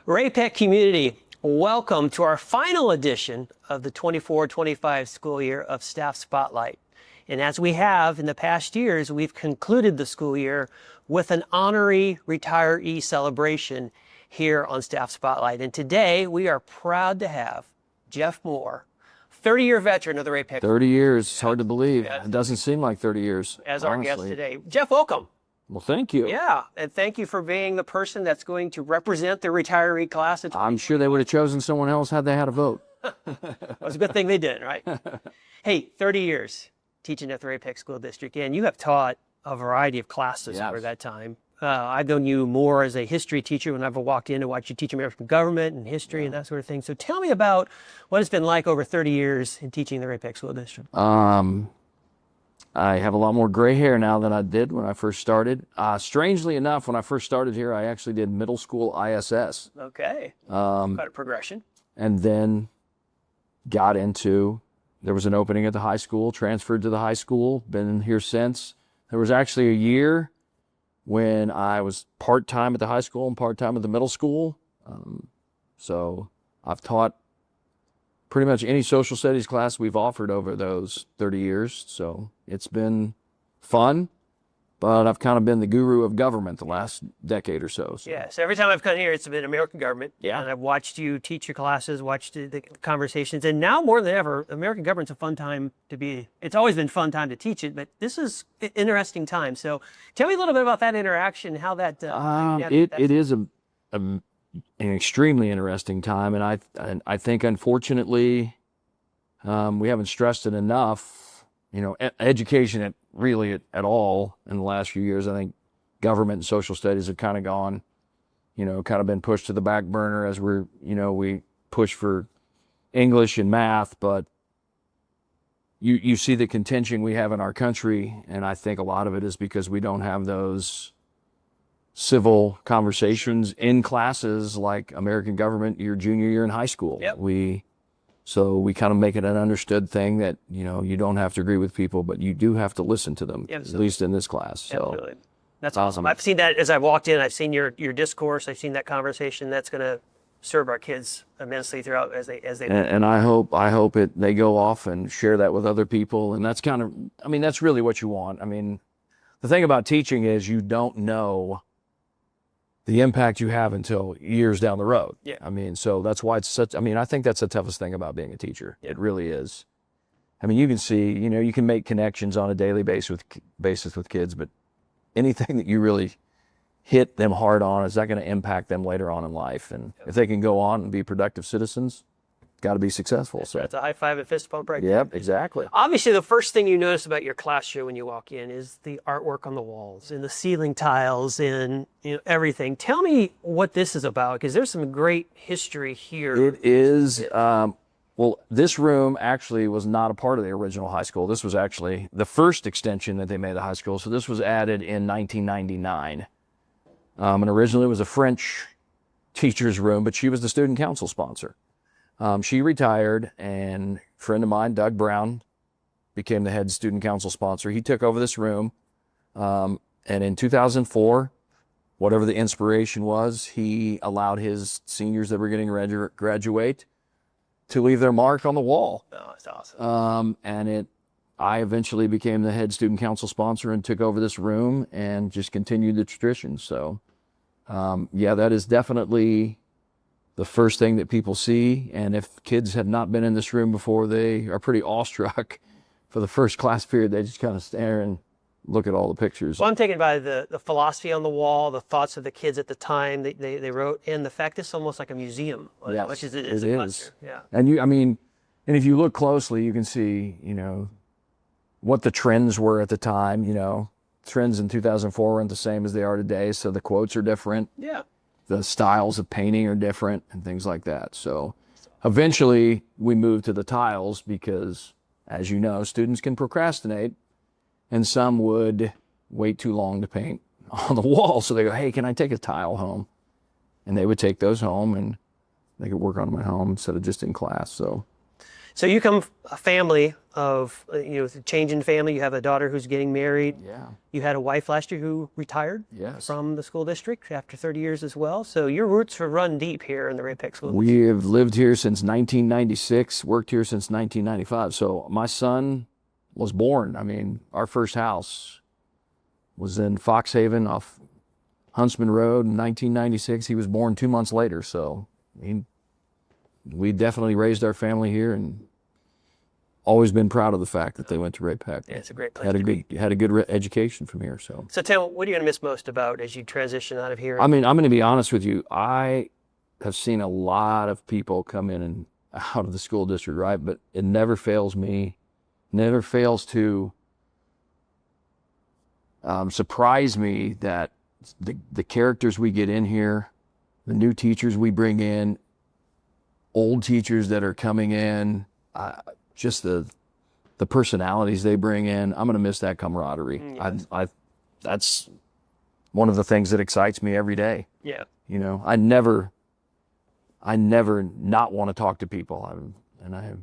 Ray-Pec community, welcome to our final edition of the 24-25 school year of Staff Spotlight. And as we have in the past years, we've concluded the school year with an honorary retiree celebration here on Staff Spotlight. And today we are proud to have Jeff Moore, 30-year veteran of the Ray-Pec. 30 years, it's hard to believe. It doesn't seem like 30 years, as honestly. our guest today. Jeff, welcome. Well, thank you. Yeah, and thank you for being the person that's going to represent the retiree class. I'm sure they would have chosen someone else had they had a vote. It was a good thing they did, right? Hey, 30 years teaching at the Ray-Pec School District, and you have taught a variety of classes over that time. I've known you more as a history teacher when I've walked in to watch you teach American government and history and that sort of thing. So tell me about what it's been like over 30 years in teaching the Ray-Pec School District. I have a lot more gray hair now than I did when I first started. Strangely enough, when I first started here, I actually did middle school ISS. Okay, quite a progression. And then got into, there was an opening at the high school, transferred to the high school, been here since. There was actually a year when I was part-time at the high school and part-time at the middle school. So I've taught pretty much any social studies class we've offered over those 30 years. So it's been fun, but I've kind of been the guru of government the last decade or so. Yes, every time I've come here, it's been American government. Yeah. And I've watched you teach your classes, watched the conversations. And now more than ever, American government's a fun time to be. It's always been a fun time to teach it, but this is an interesting time. So tell me a little bit about that interaction, how that... It is an extremely interesting time. And I think, unfortunately, we haven't stressed it enough. You know, education at all in the last few years. I think government and social studies have kind of gone, kind of been pushed to the back burner as we push for English and math, but you see the contention we have in our country, and I think a lot of it is because we don't have those civil conversations in classes like American government your junior year in high school. Yep. So we kind of make it an understood thing that, you don't have to agree with people, but you do have to listen to them, at least in this class. So absolutely. That's awesome. I've seen that as I've walked in. I've seen your discourse. I've seen that conversation. That's going to serve our kids immensely throughout as they. And I hope they go off and share that with other people. And that's that's really what you want. I mean, the thing about teaching is you don't know the impact you have until years down the road. Yeah. So that's why it's I think that's the toughest thing about being a teacher. Yeah. It really is. You can see, you can make connections on a daily basis with kids, but anything that you really hit them hard on, is that going to impact them later on in life? And if they can go on and be productive citizens, got to be successful. So that's a high five and fist bump right there. Yep, exactly. Obviously, the first thing you notice about your classroom when you walk in is the artwork on the walls and the ceiling tiles and everything. Tell me what this is about, because there's some great history here. It is. Well, this room actually was not a part of the original high school. This was actually the first extension that they made of the high school. So this was added in 1999. And originally it was a French teacher's room, but she was the student council sponsor. She retired, and a friend of mine, Doug Brown, became the head student council sponsor. He took over this room, and in 2004, whatever the inspiration was, he allowed his seniors that were getting ready to graduate to leave their mark on the wall. Oh, that's awesome. I eventually became the head student council sponsor and took over this room and just continued the tradition. So, that is definitely the first thing that people see. And if kids have not been in this room before, they are pretty awestruck. For the first class period, they just kind of stare and look at all the pictures. Well, I'm taken by the philosophy on the wall, the thoughts of the kids at the time they wrote, and the fact it's almost like a museum, yes, which is it a is. Yeah. And and if you look closely, you can see, what the trends were at the time. Trends in 2004 weren't the same as they are today, so the quotes are different. Yeah. The styles of painting are different and things like that. So eventually we moved to the tiles because, as you know, students can procrastinate, and some would wait too long to paint on the wall. So they go, hey, can I take a tile home? And they would take those home and they could work on them at home instead of just in class. So So you come a family of, change in family. You have a daughter who's getting married. Yeah. You had a wife last year who retired Yes. from the school district after 30 years as well. So your roots are run deep here in the Ray-Pec School District. We have lived here since 1996, worked here since 1995. So my son was born. I mean, our first house was in Foxhaven off Huntsman Road in 1996. He was born 2 months later. So we definitely raised our family here and always been proud of the fact that they went to Ray-Pec. Yeah, it's a great place to be. Had a good education from here. So Tim, what are you going to miss most about as you transition out of here? I mean, I'm going to be honest with you. I have seen a lot of people come in and out of the school district, right? But it never fails to surprise me that the characters we get in here, the new teachers we bring in, old teachers that are coming in, just the personalities they bring in. I'm going to miss that camaraderie. Yes. That's one of the things that excites me every day. Yeah. I never not want to talk to people. I have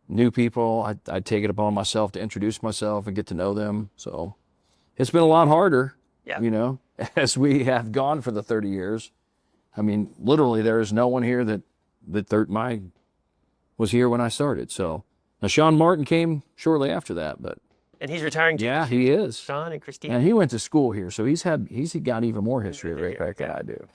new people. I take it upon myself to introduce myself and get to know them. So it's been a lot harder, Yeah. As we have gone for the 30 years. I mean, literally there is no one here that was here when I started. So now Sean Martin came shortly after that, but And he's retiring too. yeah, he is. Sean and Christine. And he went to school here, so he's got even more history at Ray-Pec than I do.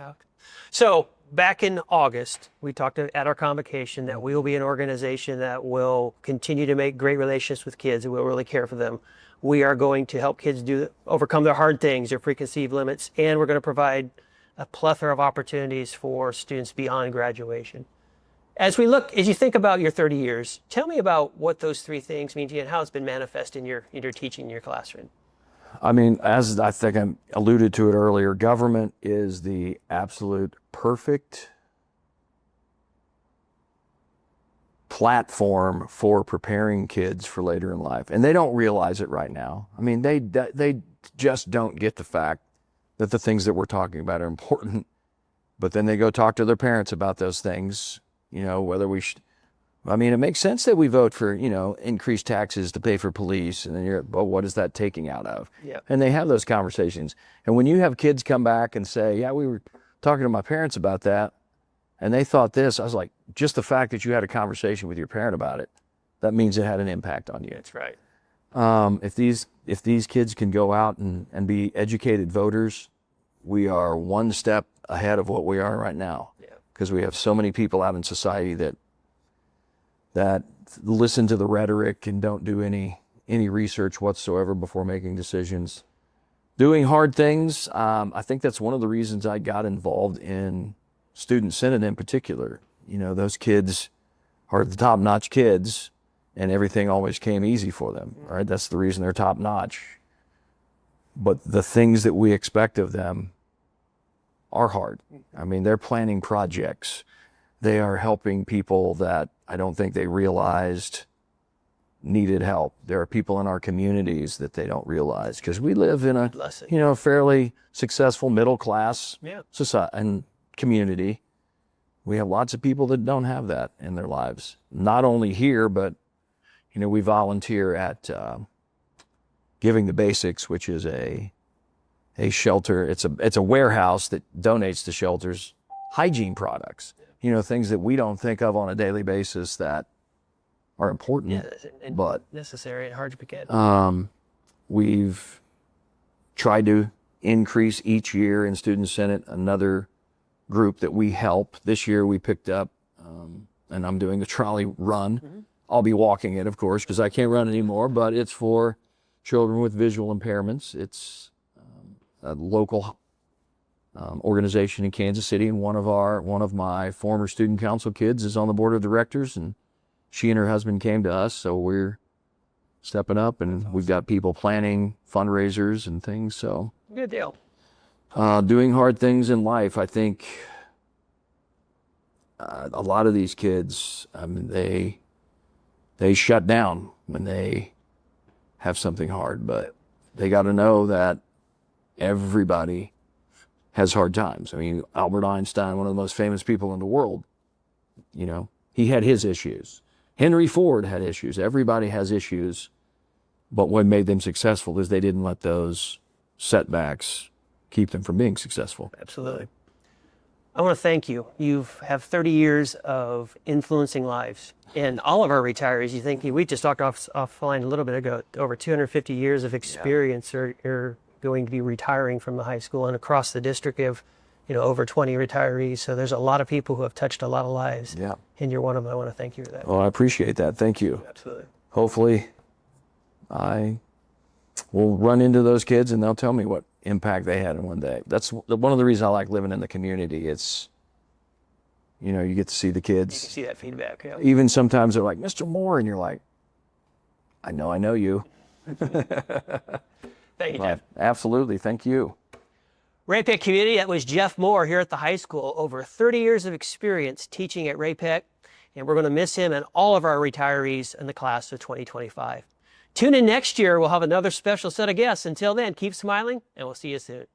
So back in August, we talked at our convocation that we will be an organization that will continue to make great relationships with kids and will really care for them. We are going to help kids overcome their hard things, their preconceived limits, and we're going to provide a plethora of opportunities for students beyond graduation. As you think about your 30 years, tell me about what those three things mean to you and how it's been manifest in your teaching in your classroom. I mean, as I think I alluded to it earlier, government is the absolute perfect platform for preparing kids for later in life. And they don't realize it right now. I mean, they just don't get the fact that the things that we're talking about are important. But then they go talk to their parents about those things, whether we should. I mean, it makes sense that we vote for, increased taxes to pay for police. And then what is that taking out of? Yeah. And they have those conversations. And when you have kids come back and say, yeah, we were talking to my parents about that, and they thought this, I was like, just the fact that you had a conversation with your parent about it, that means it had an impact on you. That's right. If these kids can go out and be educated voters, we are one step ahead of what we are right now. Yeah. Because we have so many people out in society that listen to the rhetoric and don't do any research whatsoever before making decisions. Doing hard things, I think that's one of the reasons I got involved in Student Senate in particular. Those kids are the top-notch kids, and everything always came easy for them, right? That's the reason they're top-notch. But the things that we expect of them are hard. I mean, they're planning projects. They are helping people that I don't think they realized needed help. There are people in our communities that they don't realize because we live in a fairly successful middle class society and community. We have lots of people that don't have that in their lives. Not only here, but we volunteer at Giving the Basics, which is a shelter. It's a warehouse that donates to shelters hygiene products. Things that we don't think of on a daily basis that are important, but necessary and hard to forget. We've tried to increase each year in Student Senate another group that we help. This year we picked up, and I'm doing the trolley run. Mm-hmm. I'll be walking it, of course, because I can't run anymore, but it's for children with visual impairments. It's a local organization in Kansas City, and one of my former student council kids is on the board of directors, and she and her husband came to us, so we're stepping up, and we've got people planning fundraisers and things. So good deal. Doing hard things in life. I think a lot of these kids, they shut down when they have something hard, but they got to know that everybody has hard times. I mean, Albert Einstein, one of the most famous people in the world, he had his issues. Henry Ford had issues. Everybody has issues. But what made them successful is they didn't let those setbacks keep them from being successful. Absolutely. I want to thank you. You have 30 years of influencing lives. And all of our retirees, you think, we just talked offline a little bit ago, over 250 years of experience are going to be retiring from the high school. And across the district, we have, over 20 retirees. So there's a lot of people who have touched a lot of lives. Yeah. And you're one of them. I want to thank you for that. Well, I appreciate that. Thank you. Absolutely. Hopefully, I will run into those kids and they'll tell me what impact they had in one day. That's one of the reasons I like living in the community. It's, you get to see the kids. You can see that feedback. Yeah. Even sometimes they're like, Mr. Moore, and you're like, I know you. Thank you, Jeff. Absolutely. Thank you. Ray-Pec community, that was Jeff Moore here at the high school. Over 30 years of experience teaching at Ray-Pec, and we're going to miss him and all of our retirees in the class of 2025. Tune in next year. We'll have another special set of guests. Until then, keep smiling, and we'll see you soon.